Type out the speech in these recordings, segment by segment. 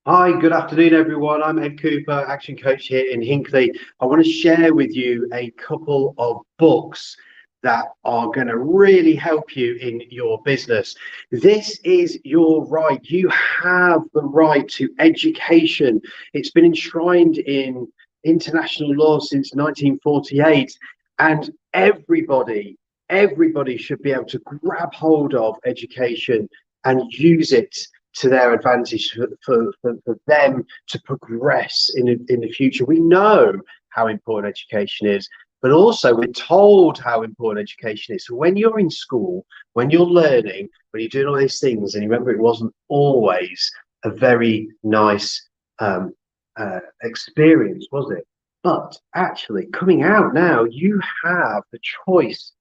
Hi, good afternoon, everyone. I'm Ed Cooper, action coach here in Hinckley. I want to share with you a couple of books that are going to really help you in your business. This is your right. You have the right to education. It's been enshrined in international law since 1948, and everybody should be able to grab hold of education and use it to their advantage for them to progress in the future. We know how important education is, but also we're told how important education is. So when you're in school, when you're learning, when you're doing all these things, and you remember it wasn't always a very nice experience, was it? But actually, coming out now, you have the choice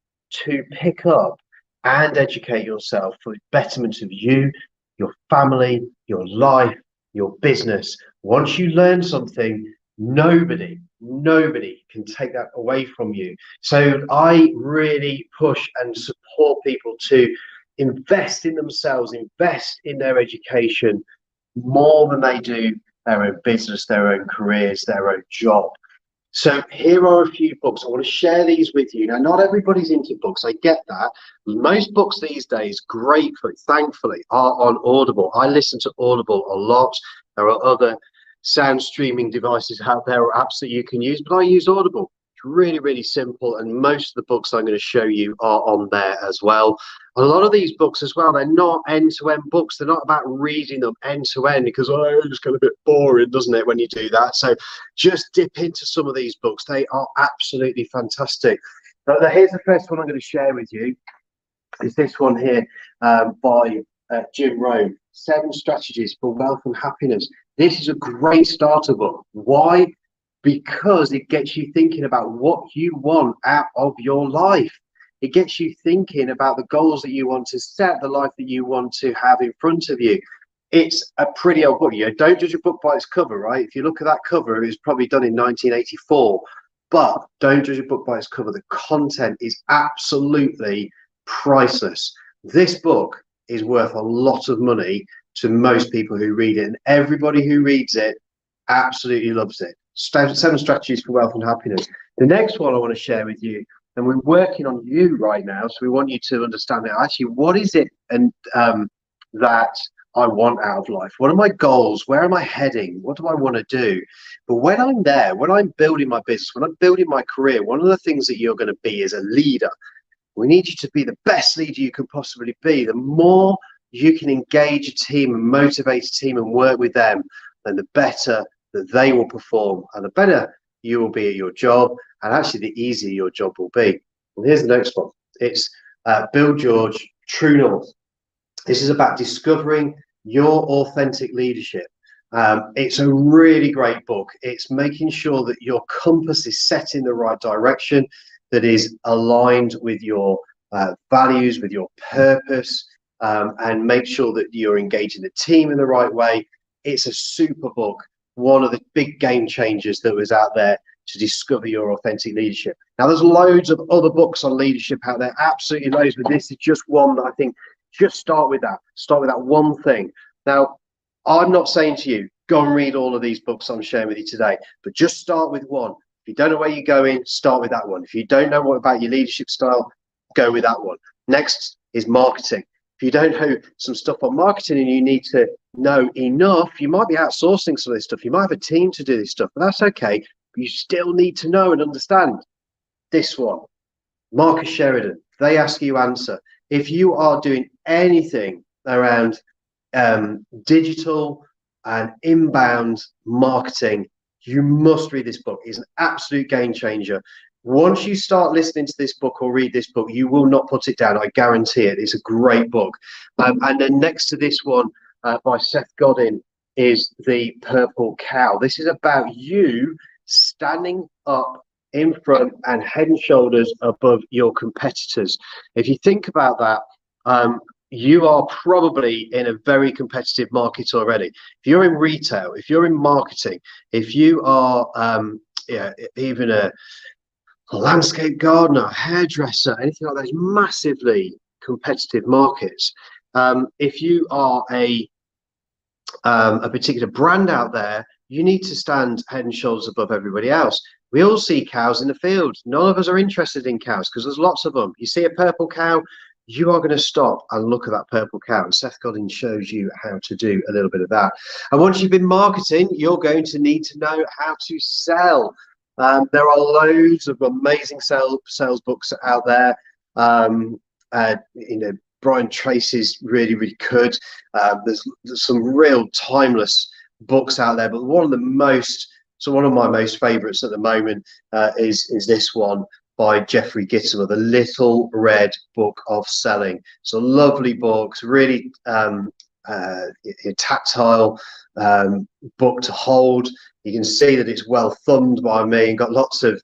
to pick up and educate yourself for the betterment of you, your family, your life, your business. Once you learn something, nobody can take that away from you. So I really push and support people to invest in themselves, invest in their education more than they do their own business, their own careers, their own job. So here are a few books. I want to share these with you. Now, not everybody's into books. I get that. Most books these days, gratefully, thankfully, are on Audible. I listen to Audible a lot. There are other sound streaming devices out there or apps that you can use, but I use Audible. It's really, really simple. And most of the books I'm going to show you are on there as well. A lot of these books as well, they're not end-to-end books. They're not about reading them end-to-end because it just get a bit boring, doesn't it, when you do that? So just dip into some of these books. They are absolutely fantastic. Now, here's the first one I'm going to share with you. Is this one here by Jim Rohn, 7 Strategies for Wealth and Happiness. This is a great starter book. Why? Because it gets you thinking about what you want out of your life. It gets you thinking about the goals that you want to set, the life that you want to have in front of you. It's a pretty old book. You know, don't judge a book by its cover, right? If you look at that cover, it was probably done in 1984. But don't judge a book by its cover. The content is absolutely priceless. This book is worth a lot of money to most people who read it, and everybody who reads it absolutely loves it. 7 Strategies for Wealth and Happiness. The next one I want to share with you, and we're working on you right now, so we want you to understand that actually what is it and that I want out of life? What are my goals? Where am I heading? What do I want to do? But when I'm there, when I'm building my business, when I'm building my career, one of the things that you're going to be is a leader. We need you to be the best leader you can possibly be. The more you can engage a team and motivate a team and work with them, then the better that they will perform and the better you will be at your job, and actually the easier your job will be. And here's the next one. It's Bill George, True North. This is about discovering your authentic leadership. It's a really great book. It's making sure that your compass is set in the right direction, that is aligned with your values, with your purpose, and make sure that you're engaging the team in the right way. It's a super book, one of the big game changers that was out there to discover your authentic leadership. Now, there's loads of other books on leadership out there, absolutely loads, but this is just one that I think just start with that one thing. Now, I'm not saying to you, go and read all of these books I'm sharing with you today, but just start with one. If you don't know where you're going, start with that one. If you don't know what about your leadership style, go with that one. Next is marketing. If you don't know some stuff on marketing and you need to know enough, you might be outsourcing some of this stuff. You might have a team to do this stuff, but that's okay. But you still need to know and understand this one. Marcus Sheridan, They Ask You Answer. If you are doing anything around digital and inbound marketing, you must read this book. It's an absolute game changer. Once you start listening to this book or read this book, you will not put it down. I guarantee it. It's a great book. And then next to this one by Seth Godin is The Purple Cow. This is about you standing up in front and head and shoulders above your competitors. If you think about that, you are probably in a very competitive market already. If you're in retail, if you're in marketing, if you are even a landscape gardener, hairdresser, anything like those massively competitive markets. If you are a a particular brand out there, you need to stand head and shoulders above everybody else. We all see cows in the field. None of us are interested in cows because there's lots of them. You see a purple cow, you are going to stop and look at that purple cow. And Seth Godin shows you how to do a little bit of that. And once you've been marketing, you're going to need to know how to sell. There are loads of amazing sales books out there. Brian Tracy's really, really good. There's some real timeless books out there, but one of my most favorites at the moment is this one by Jeffrey Gitomer, The Little Red Book of Selling. It's a lovely book. It's really tactile book to hold. You can see that it's well thumbed by me and got lots of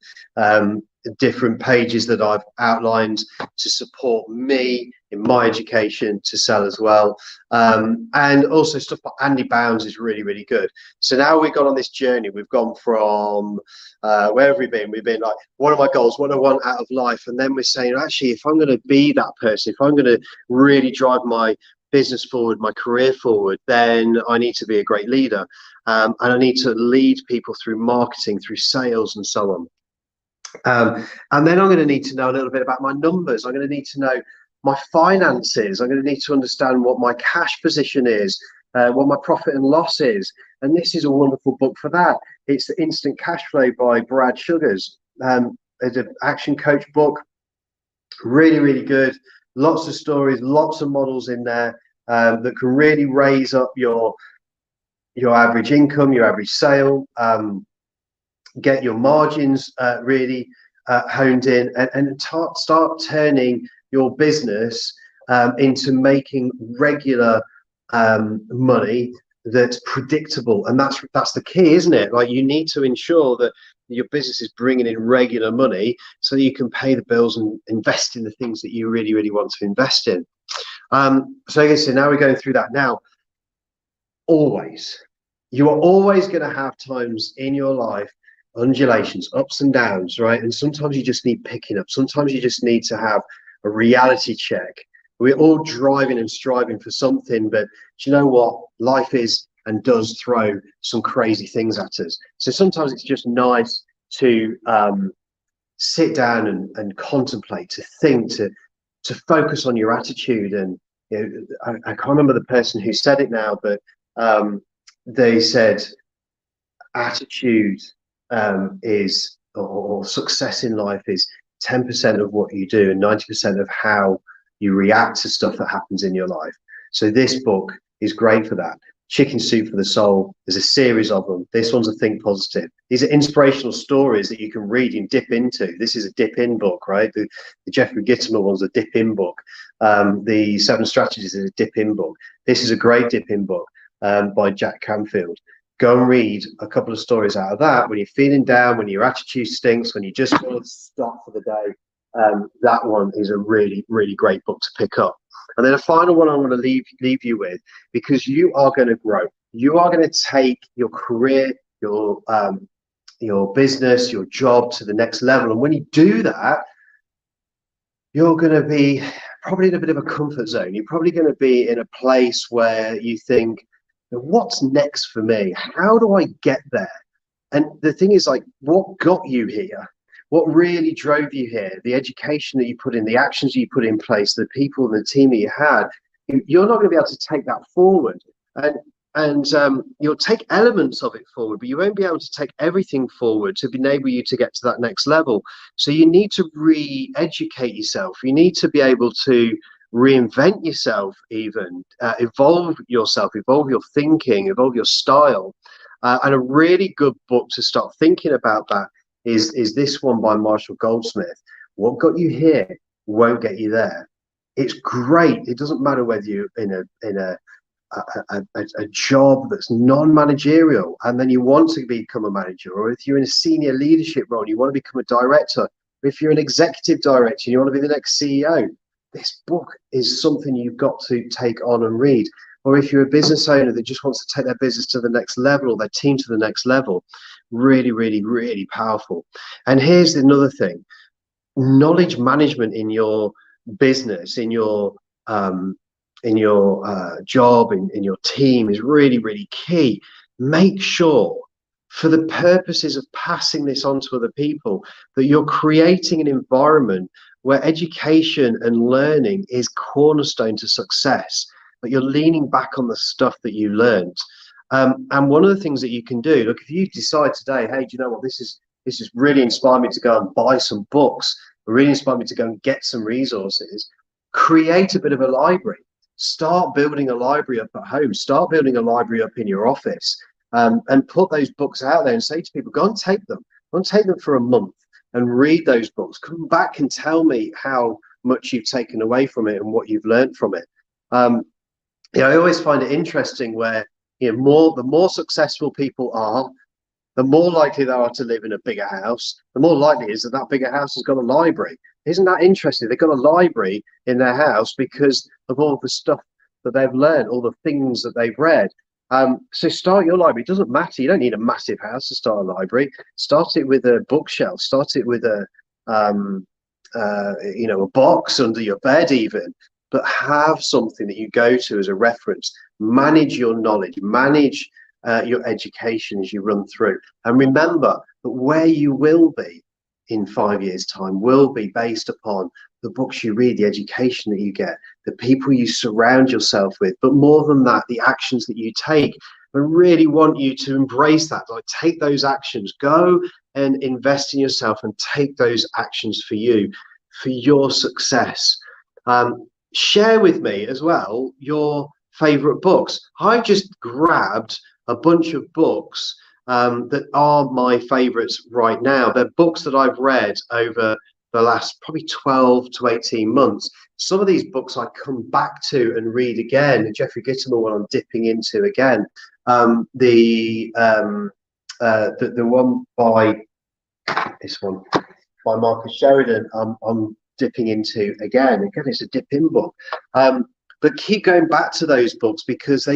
different pages that I've outlined to support me in my education to sell as well. And also stuff by Andy Bounds is really, really good. So now we've gone on this journey. We've gone from where have we been? We've been like, what are my goals? What do I want out of life? And then we're saying, actually, if I'm going to be that person, if I'm going to really drive my business forward, my career forward, then I need to be a great leader. And I need to lead people through marketing, through sales and so on. And then I'm going to need to know a little bit about my numbers. I'm going to need to know my finances. I'm going to need to understand what my cash position is, what my profit and loss is. And this is a wonderful book for that. It's The Instant Cash Flow by Brad Sugars. It's an action coach book. Really, really good. Lots of stories, lots of models in there that can really raise up your average income, your average sale, get your margins really honed in, and start turning your business into making regular money that's predictable. And that's the key, isn't it? Like, you need to ensure that your business is bringing in regular money so you can pay the bills and invest in the things that you really, really want to invest in. So I so now we're going through that. Now, you are always going to have times in your life, undulations, ups and downs, right? And sometimes you just need picking up. Sometimes you just need to have a reality check. We're all driving and striving for something, but do you know what? Life is and does throw some crazy things at us. So sometimes it's just nice to sit down and contemplate, to think, to focus on your attitude. And I can't remember the person who said it now, but they said attitude is, or success in life is 10% of what you do and 90% of how you react to stuff that happens in your life. So this book is great for that. Chicken Soup for the Soul. There's a series of them. This one's a Think Positive. These are inspirational stories that you can read and dip into. This is a dip in book, right? The Jeffrey Gitomer one's a dip in book. The 7 Strategies is a dip in book. This is a great dip in book by Jack Canfield. Go and read a couple of stories out of that when you're feeling down, when your attitude stinks, when you just want to stop for the day. That one is a really, really great book to pick up. And then a final one I want to leave you with, because you are going to grow. You are going to take your career, your business, your job to the next level. And when you do that, you're going to be probably in a bit of a comfort zone. You're probably going to be in a place where you think, what's next for me? How do I get there? And the thing is, like, what got you here? What really drove you here? The education that you put in, the actions you put in place, the people and the team that you had. You're not going to be able to take that forward. And you'll take elements of it forward, but you won't be able to take everything forward to enable you to get to that next level. So you need to re-educate yourself. You need to be able to reinvent yourself, even evolve yourself, evolve your thinking, evolve your style. And a really good book to start thinking about that is this one by Marshall Goldsmith. What got you here won't get you there. It's great. It doesn't matter whether you're in a job that's non-managerial and then you want to become a manager, or if you're in a senior leadership role, you want to become a director, or if you're an executive director, you want to be the next CEO. This book is something you've got to take on and read. Or if you're a business owner that just wants to take their business to the next level, or their team to the next level, really, really, really powerful. And here's another thing: knowledge management in your business, in your job, in your team is really, really key. Make sure, for the purposes of passing this on to other people, that you're creating an environment where education and learning is cornerstone to success, but you're leaning back on the stuff that you learned. And one of the things that you can do, look, if you decide today, hey, do you know what, this is really inspired me to go and buy some books, really inspired me to go and get some resources, create a bit of a library. Start building a library up at home. Start building a library up in your office, and put those books out there and say to people, go and take them. Go and take them for a month and read those books. Come back and tell me how much you've taken away from it and what you've learned from it. I always find it interesting where the more successful people are, the more likely they are to live in a bigger house. The more likely it is that that bigger house has got a library. Isn't that interesting? They've got a library in their house because of all the stuff that they've learned, all the things that they've read. So start your library. It doesn't matter. You don't need a massive house to start a library. Start it with a bookshelf. Start it with a box under your bed even. But have something that you go to as a reference. Manage your knowledge. Manage your education as you run through. And remember that where you will be in 5 years' time will be based upon the books you read, the education that you get, the people you surround yourself with, but more than that, the actions that you take. I really want you to embrace that. Like, take those actions, go and invest in yourself and take those actions for you, for your success. Share with me as well your favorite books. I just grabbed a bunch of books that are my favorites right now. They're books that I've read over the last probably 12 to 18 months. Some of these books I come back to and read again. The Jeffrey Gitomer one I'm dipping into again. The one by Marcus Sheridan, I'm dipping into again. Again, it's a dip in book. But keep going back to those books, because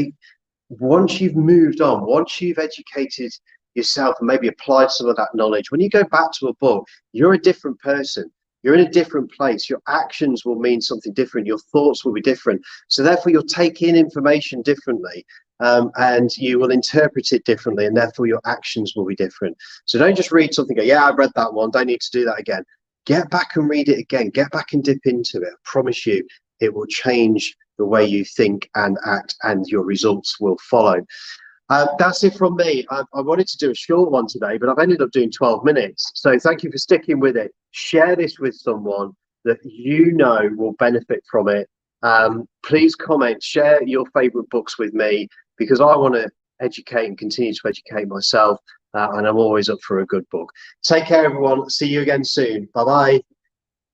once you've moved on, once you've educated yourself and maybe applied some of that knowledge, when you go back to a book, you're a different person. You're in a different place. Your actions will mean something different. Your thoughts will be different. So therefore, you'll take in information differently, and you will interpret it differently, and therefore your actions will be different. So don't just read something, go, yeah, I read that one, don't need to do that again. Get back and read it again. Get back and dip into it. I promise you, it will change the way you think and act, and your results will follow. That's it from me. I wanted to do a short one today, but I've ended up doing 12 minutes. So thank you for sticking with it. Share this with someone that you know will benefit from it. Please comment, share your favorite books with me, because I want to educate and continue to educate myself, and I'm always up for a good book. Take care, everyone. See you again soon. Bye-bye.